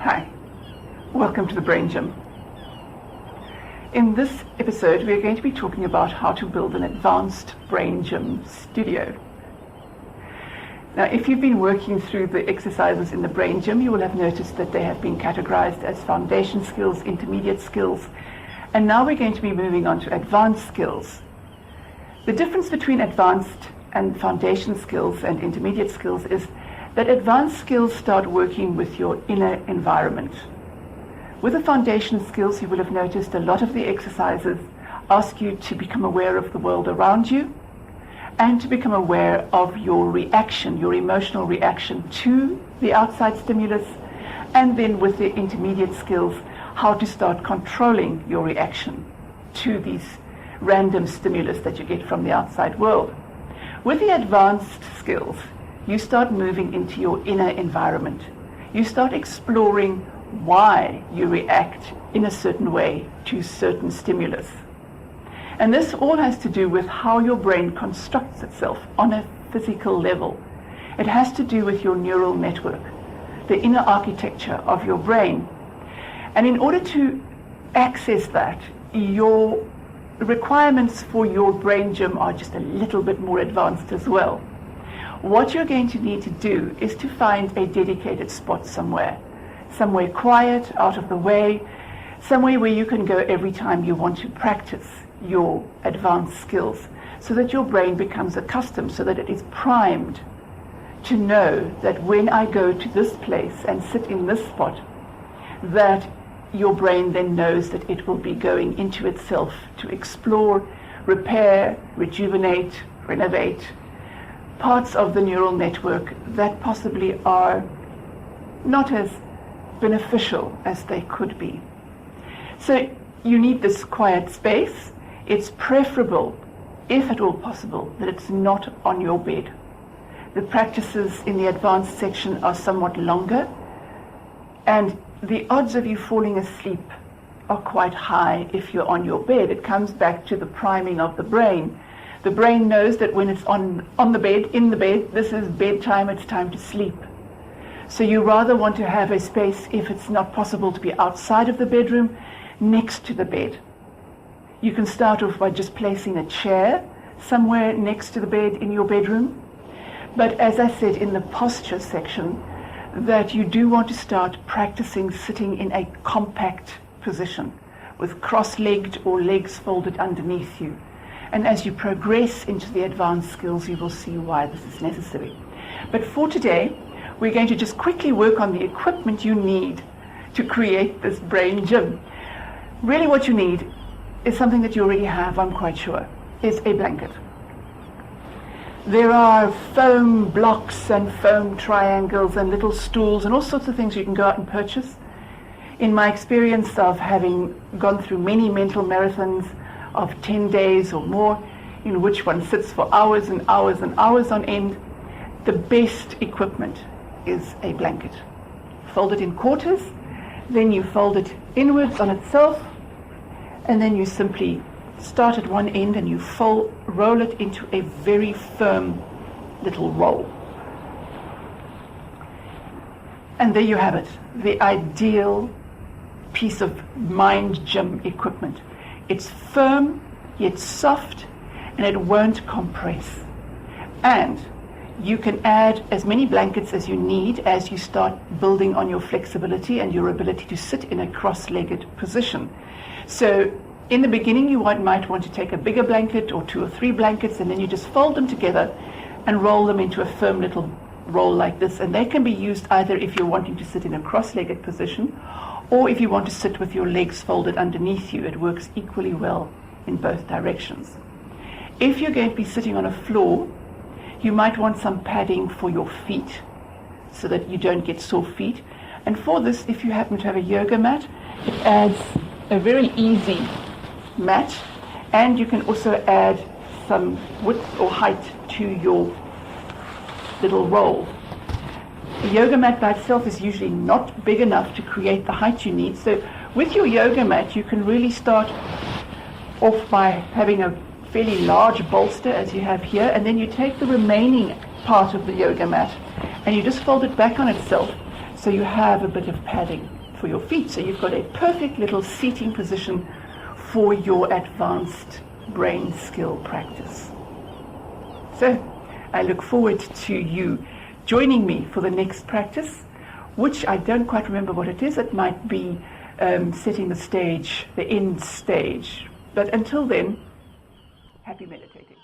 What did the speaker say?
Hi, welcome to the Brain Gym. In this episode, we are going to be talking about how to build an advanced Brain Gym studio. Now, if you've been working through the exercises in the Brain Gym, you will have noticed that they have been categorized as foundation skills, intermediate skills, and now we're going to be moving on to advanced skills. The difference between advanced and foundation skills and intermediate skills is that advanced skills start working with your inner environment. With the foundation skills, you will have noticed a lot of the exercises ask you to become aware of the world around you and to become aware of your reaction, your emotional reaction to the outside stimulus, and then with the intermediate skills, how to start controlling your reaction to these random stimulus that you get from the outside world. With the advanced skills, you start moving into your inner environment. You start exploring why you react in a certain way to certain stimulus. And this all has to do with how your brain constructs itself on a physical level. It has to do with your neural network, the inner architecture of your brain. And in order to access that, your requirements for your Brain Gym are just a little bit more advanced as well. What you're going to need to do is to find a dedicated spot somewhere quiet, out of the way, somewhere where you can go every time you want to practice your advanced skills, so that your brain becomes accustomed, so that it is primed to know that when I go to this place and sit in this spot, that your brain then knows that it will be going into itself to explore, repair, rejuvenate, renovate parts of the neural network that possibly are not as beneficial as they could be. So you need this quiet space. It's preferable, if at all possible, that it's not on your bed. The practices in the advanced section are somewhat longer, and the odds of you falling asleep are quite high if you're on your bed. It comes back to the priming of the brain. The brain knows that when it's on the bed, in the bed, this is bedtime, it's time to sleep. So you rather want to have a space, if it's not possible to be outside of the bedroom, next to the bed. You can start off by just placing a chair somewhere next to the bed in your bedroom. But as I said in the posture section, that you do want to start practicing sitting in a compact position with cross-legged or legs folded underneath you. And as you progress into the advanced skills, you will see why this is necessary. But for today, we're going to just quickly work on the equipment you need to create this Brain Gym. Really what you need is something that you already have, I'm quite sure, is a blanket. There are foam blocks and foam triangles and little stools and all sorts of things you can go out and purchase. In my experience of having gone through many mental marathons of 10 days or more, in which one sits for hours and hours and hours on end, the best equipment is a blanket. Fold it in quarters, then you fold it inwards on itself, and then you simply start at one end and you roll it into a very firm little roll. And there you have it, the ideal piece of mind gym equipment. It's firm, yet soft, and it won't compress. And you can add as many blankets as you need as you start building on your flexibility and your ability to sit in a cross-legged position. So in the beginning, you might want to take a bigger blanket or 2 or 3 blankets, and then you just fold them together and roll them into a firm little roll like this. And they can be used either if you're wanting to sit in a cross-legged position, or if you want to sit with your legs folded underneath you. It works equally well in both directions. If you're going to be sitting on a floor, you might want some padding for your feet so that you don't get sore feet. And for this, if you happen to have a yoga mat, it adds a very easy mat, and you can also add some width or height to your little roll. The yoga mat by itself is usually not big enough to create the height you need, so with your yoga mat you can really start off by having a fairly large bolster as you have here, and then you take the remaining part of the yoga mat and you just fold it back on itself so you have a bit of padding. for your feet. So you've got a perfect little seating position for your advanced brain skill practice. So I look forward to you joining me for the next practice, which I don't quite remember what it is. It might be setting the stage, the end stage. But until then, happy meditating.